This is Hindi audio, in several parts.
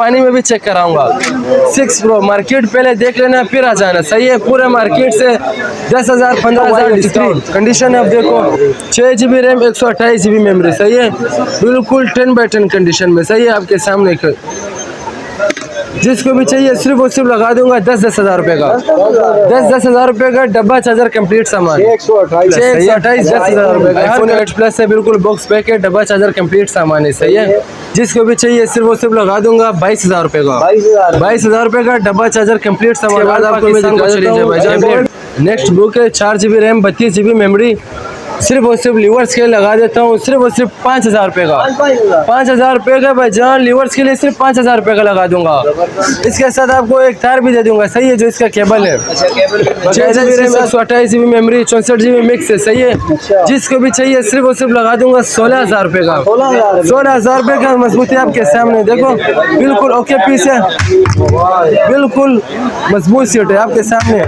पानी में भी चेक कराऊंगा। 6 Pro मार्केट पहले देख लेना फिर आ जाना, सही है। पूरे मार्केट से 10,000 15,000 डिस्काउंट। कंडीशन है अब देखो, 6 GB रैम 128 GB मेमोरी, सही है। बिल्कुल 10/10 कंडीशन में, सही है। आपके सामने जिसको भी चाहिए सिर्फ और सिर्फ लगा दूंगा 10,000 रुपए का। 10,000 रुपए का डब्बा चार्जर कंप्लीट सामान 628 10,000 रुपए का। iPhone 8 Plus है, बिल्कुल बॉक्स पैक है, डब्बा चार्जर कंप्लीट सामान है, सही है। जिसको भी चाहिए सिर्फ और सिर्फ लगा दूंगा 22,000 रुपए का। 22,000 रुपए का डब्बा चार्जर कंप्लीट सामान। बाद आपको नेक्स्ट बुक है 4 GB रैम 32 GB मेमोरी, सिर्फ और सिर्फ लीवर्स के लिए लगा देता हूँ सिर्फ और सिर्फ 5,000 रुपए का। 5,000 रुपए का भाईजान, लीवर्स के लिए सिर्फ 5,000 रुपए का लगा दूंगा। इसके साथ आपको एक तार भी दे दूंगा, सही है, जो इसका केबल है। 6 GB RAM 128 GB memory 64 GB mix है, सही है। जिसको भी चाहिए सिर्फ और सिर्फ लगा दूंगा 16,000 रुपए का। 16,000 रुपए का मजबूती आपके सामने देखो, बिल्कुल ओके पीस है, बिल्कुल मजबूत सीट है आपके सामने,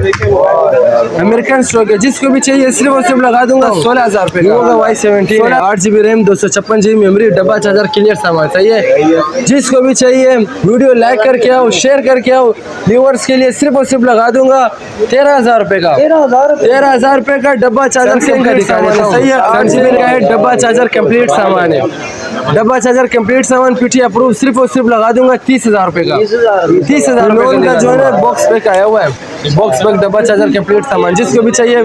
अमेरिकन स्टॉक है। जिसको भी चाहिए सिर्फ और सिर्फ लगा दूंगा 16,000 रुपए का। Y17 8 GB RAM 256 GB memory डब्बा चार्जर क्लियर सामान, सही है। जिसको भी चाहिए वीडियो लाइक करके आओ, शेयर करके आओ। व्यूअर्स के लिए सिर्फ और सिर्फ लगा दूंगा 13,000 रुपए का। 13,000 रुपए का डब्बा चार्जर कंप्लीट सामान है, सही है। 8 GB का है, डब्बा चार्जर कंप्लीट सामान है, डब्बा चार्जर कंप्लीट सामान पीटी अप्रूव। सिर्फ और सिर्फ लगा दूंगा 30,000 रुपए का। 30,000 रुपए का जो है बॉक्स पैक आया हुआ है, बॉक्स पैक डब्बा चार्जर कंप्लीट सामान। जिसको भी चाहिए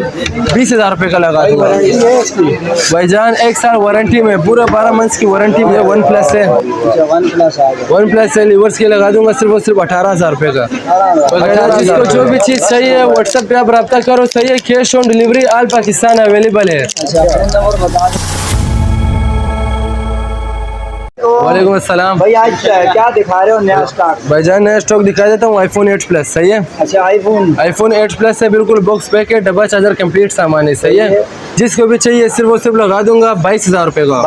20,000 रुपए का लगा दूंगा भाईजान। 1 साल वारंटी में, पूरा 12 मंथ्स की वारंटी में। वन प्लस है, वन प्लस है, लीवर्स के लगा दूंगा सिर्फ और सिर्फ 18,000 रुपए का। जिसको जो भी चीज़ चाहिए व्हाट्सएप पे आप रब्ता करो, सही है। Cash on delivery all Pakistan available है। वालेकुम अस्सलाम भाई, आज क्या दिखा रहे हो नया स्टॉक? भाईजान नया स्टॉक दिखा देता हूँ, iPhone 8 Plus, सही है। अच्छा, iPhone 8 Plus है, बिल्कुल बॉक्स पैक है, डब्बा चार्जर कंप्लीट सामान है, सही है। जिसको भी चाहिए सिर्फ और सिर्फ लगा दूंगा 22,000 रुपए का।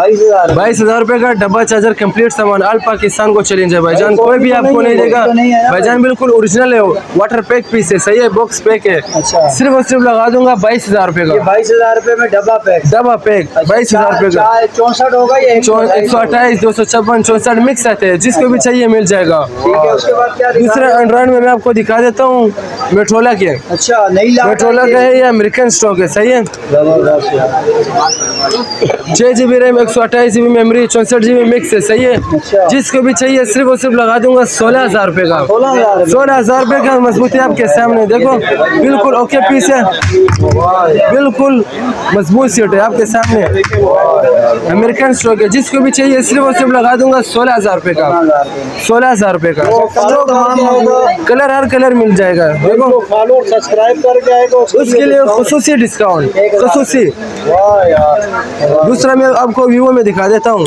22,000 रुपए का डब्बा चार्जर कंप्लीट सामान। ऑल पाकिस्तान को चैलेंज है भाईजान, कोई भी आपको नहीं देगा भाईजान, बिल्कुल ओरिजिनल है, वाटर पैक पीस है, सही है, बॉक्स पैक है। सिर्फ और सिर्फ लगा दूंगा 22,000 रुपए का। 22,000 रुपए में डब्बा पैक 22,000 रुपए का। 64 होगा, 128 256 64 मिक्स आते हैं। जिसको भी चाहिए मिल जाएगा। उसके बाद क्या दूसरे एंड्रॉइड में मैं आपको दिखा देता हूँ मेट्रोला के। अच्छा, नहीं मेट्रोला का है, ये अमेरिकन स्टॉक है, सही है। 6 GB RAM 128 GB memory 64 GB mix है, सही है। जिसको भी चाहिए सिर्फ और सिर्फ लगा दूंगा 16,000 रुपए का। 16,000 रुपए का मजबूती आपके सामने देखो, बिल्कुल ओके पीस है, बिल्कुल मजबूत सीट है आपके सामने, अमेरिकन स्टॉक है। जिसको भी चाहिए सिर्फ और सिर्फ लगा दूंगा 16,000 रुपए का। 16,000 रुपए का। कलर हर कलर मिल जाएगा देखो। फॉलो सब्सक्राइब करके आएगा उसके लिए खुसूसी डिस्काउंट, खुसूसी। दूसरा मैं आपको वीवो में दिखा देता हूँ।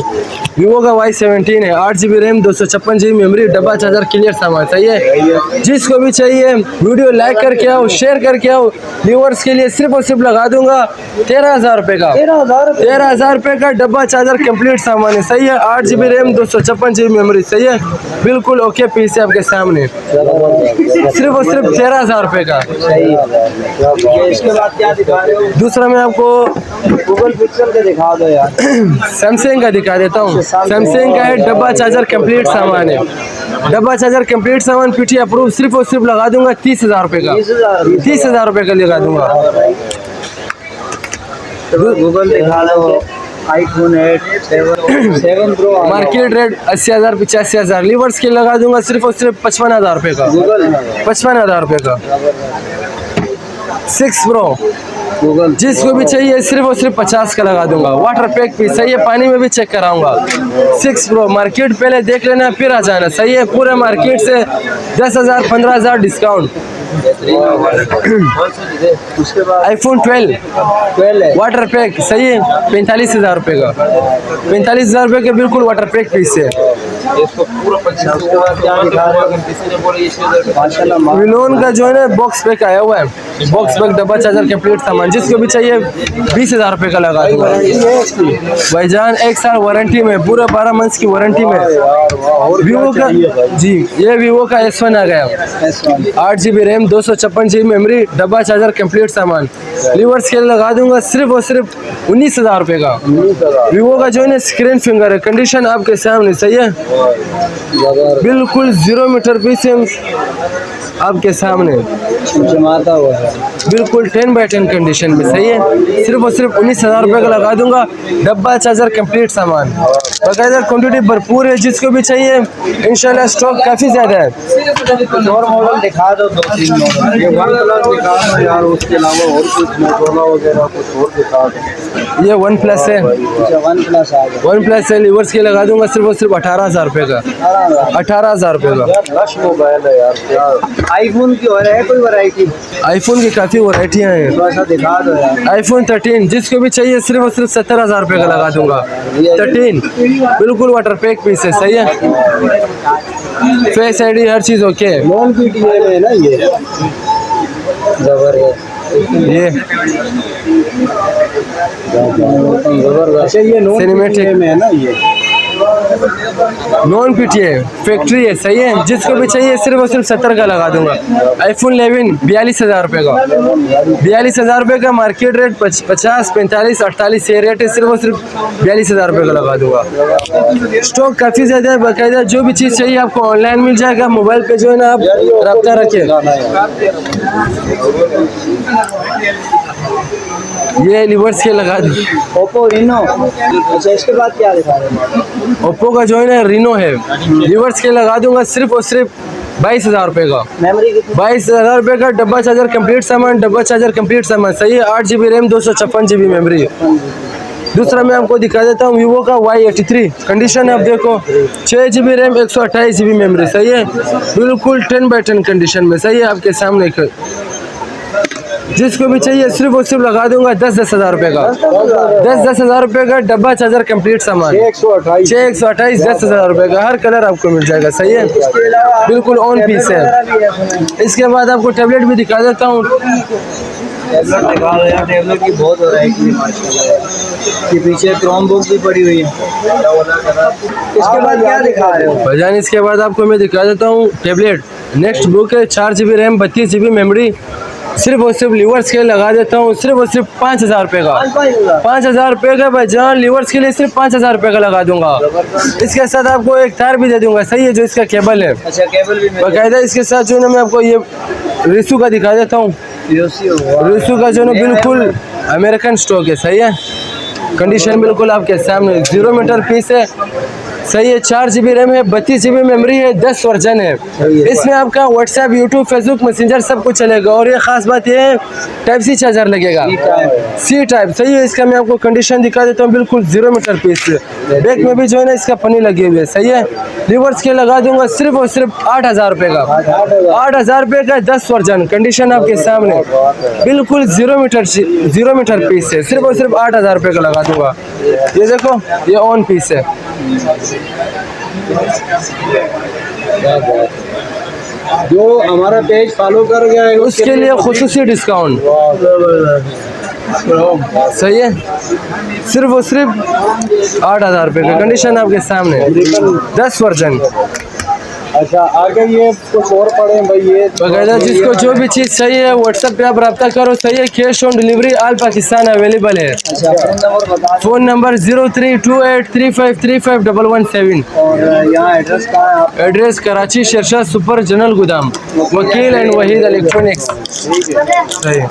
वीवो का Y17 है, 8 GB रैम 256 GB मेमोरी डब्बा चार्जर क्लियर सामान, सही है। जिसको भी चाहिए वीडियो लाइक करके आओ, शेयर करके आओ। व्यूअर्स के लिए सिर्फ और सिर्फ लगा दूंगा 13,000 रुपए का। 13,000 रुपए का डब्बा चार्जर कंप्लीट सामान है, सही है। 8 GB रैम 256 GB मेमोरी, सही है, बिल्कुल ओके पीस है आपके सामने। सिर्फ और सिर्फ 13,000 रुपए का। इसके बाद क्या दिखा रहे हो? दूसरा मैं आपको गूगल पिक्सल का दिखा दो यार। सैमसंग का दिखा देता हूँ। सैमसंग का है, डब्बा चार्जर कंप्लीट सामान है, डब्बा चार्जर कंप्लीट सामान पीटी अप्रूव। सिर्फ और सिर्फ लगा दूंगा 30,000 रुपए का। 30,000 रुपए का लगा दूंगा। गूगल दिखा दो। iPhone 8 7 Pro market rate 80,000 85,000। Levers के लगा दूंगा सिर्फ और सिर्फ 55,000 रुपए का। 55,000 रुपए का। 6 Pro गूगल। जिसको भी चाहिए सिर्फ और सिर्फ 50 का लगा दूंगा। वाटर पैक भी सही है, पानी में भी चेक कराऊंगा। 6 Pro मार्केट पहले देख लेना फिर आ जाना, सही है। पूरे मार्केट से 10,000 15,000 डिस्काउंट। उसके बाद iPhone 12 वाटर पैक, सही है, 45,000 रुपए का। 45,000 रुपए के बिल्कुल वाटर पैक पीस है। विलोन का जो है ना बॉक्स पैक आया हुआ है, बॉक्स बैग डब्बा चार्जर कंप्लीट सामान, जिसको भी चाहिए 20,000 रुपये का लगा दूंगा भाईजान। 1 साल वारंटी में, पूरा 12 मंथ्स की वारंटी में। वीवो का जी, ये वीवो का S1 आ गया, 8 GB रैम, 256 GB मेमोरी, डब्बा चार्जर कंप्लीट सामान, लीवर स्केल लगा दूंगा सिर्फ और सिर्फ 19,000 रुपये का। वीवो का जो है ना स्क्रीन फिंगर है, कंडीशन आपके सामने, सही है, बिल्कुल 0 मीटर पीस है आपके सामने, चमचमाता हुआ है, बिल्कुल 10/10 कंडीशन में, सही है, सिर्फ और सिर्फ 19,000 रुपये का लगा दूंगा। डब्बा चार्जर कंप्लीट सामान, बाकायदा क्वांटिटी भरपूर है, जिसको भी चाहिए इंशाल्लाह स्टॉक काफ़ी ज़्यादा है। कुछ और मॉडल दिखा दो, 2-3 मॉडल। ये वन प्लस दिखा दो यार, उसके अलावा और कुछ मोटोरोला वगैरह कुछ और दिखा दो। ये वन प्लस है, अच्छा वन प्लस आ गया, वन प्लस है, लीवर्स के लगा दूंगा सिर्फ और सिर्फ 18,000 रुपये का, 18,000 रुपये का। यार रश मोबाइल है यार क्या। आईफोन की और है कोई वैरायटी? आईफोन की काफ़ी वैरायटियाँ हैं, थोड़ा सा दिखा दो यार। आईफोन 13 जिसको भी चाहिए सिर्फ और सिर्फ 70,000 रुपये का लगा दूंगा। 13 बिल्कुल वाटर पैक पीस है, सही है, फेस ID हर चीज़ ओके है। नॉन PTA में है ना ये, जबरदस्त ये जबरदस्त। अच्छा ये नॉन Cinematic। PTA में है ना ये? नॉन PTA फैक्ट्री है, सही है, जिसको भी चाहिए सिर्फ और सिर्फ 70 का लगा दूंगा। आईफोन 11 42,000 रुपये का, 42,000 रुपये का मार्केट रेट 50, 45, 48 ये रेट है, सिर्फ और सिर्फ 42,000 रुपये का लगा दूंगा। स्टॉक काफ़ी ज़्यादा है, बाकायदा जो भी चीज़ चाहिए आपको ऑनलाइन मिल जाएगा, मोबाइल पे जो है ना आप रब्ता रखें। ये लिवर्स के लगा दो। Oppo Reno. अच्छा इसके बाद क्या दिखा रहे हैं? ओप्पो का जो है ना रीनो है, लिवर्स के लगा दूंगा सिर्फ और सिर्फ 22,000 रुपये का, मेमोरी कितनी? 22,000 रुपये का, डब्बा चार्जर कंप्लीट सामान, डब्बा चार्जर कंप्लीट सामान, सही है, 8 GB रैम, 256 GB मेमोरी। दूसरा मैं आपको दिखा देता हूँ वीवो का Y83, कंडीशन है आप देखो, 6 GB रैम, 128 GB मेमोरी, सही है, बिल्कुल 10/10 कंडीशन में, सही है, आपके सामने। जिसको भी चाहिए सिर्फ और सिर्फ लगा दूंगा 10,000 रुपये का, 10,000 रुपये का, डब्बा चार्जर कंप्लीट सामान, 6/128, 10,000 रुपये का, हर कलर आपको मिल जाएगा, सही है, बिल्कुल ऑन पीस है। इसके बाद आपको टैबलेट भी दिखा देता हूँ। टैबलेट दिखा दो यार, टैबलेट की बहुत वैरायटी है माशाल्लाह। के पीछे क्रोम बुक भी पड़ी हुई है। इसके बाद क्या दिखा रहे हो भाईजान? इसके बाद आपको मैं दिखा देता हूँ टैबलेट, नेक्स्ट बुक है, 4 GB रैम, 32 GB मेमोरी, सिर्फ और सिर्फ लीवर स्केल लगा देता हूँ सिर्फ और सिर्फ 5,000 रुपये का, 5,000 रुपये का भाईजान, लीवर स्केल सिर्फ 5,000 रुपये का लगा दूंगा। इसके साथ आपको एक तार भी दे दूंगा, सही है, जो इसका केबल है, अच्छा केबल भी बाकायदा। इसके साथ जो है ना मैं आपको ये रिसू का दिखा देता हूँ, रिसू का जो है ना बिल्कुल अमेरिकन स्टॉक है, सही है, कंडीशन बिल्कुल आपके सामने, 0 मीटर पीस है, सही है, 4 GB रैम है, 32 GB मेमोरी है, 10 वर्जन है। इसमें आपका व्हाट्सएप, यूट्यूब, फेसबुक, मैसेंजर सब कुछ चलेगा। और ये खास बात ये है टाइप C चार्जर लगेगा, C टाइप, सही है। इसका मैं आपको कंडीशन दिखा देता हूँ, बिल्कुल 0 मीटर पीस, बैक में भी जो है ना इसका पन्नी लगी हुई है, सही है। रिवर्स के लगा दूंगा सिर्फ और सिर्फ 8,000 रुपये का, 8,000 रुपये का, 10 वर्जन, कंडीशन आपके सामने, बिल्कुल 0 मीटर पीस है, सिर्फ और सिर्फ 8,000 रुपये का लगा दूंगा। ये देखो, ये ऑन पीस है। जो हमारा पेज फॉलो कर गया है उसके लिए खुसूसी डिस्काउंट, सही है, सिर्फ और सिर्फ 8,000 रुपये का, कंडीशन आपके सामने, 10 वर्जन। अच्छा आगे ये कुछ और पड़े भाई, ये बकायदा जिसको जो भी चीज़ चाहिए व्हाट्सएप पे आप रब्ता करो, सही है, cash on delivery all Pakistan available है। अच्छा नंबर बता, फ़ोन नंबर 0328353117। और यहाँ एड्रेस कहाँ है आप? Address Karachi Shershah super general गोदाम, वकील एंड वहीद इलेक्ट्रॉनिक्स, ठीक है। सही है।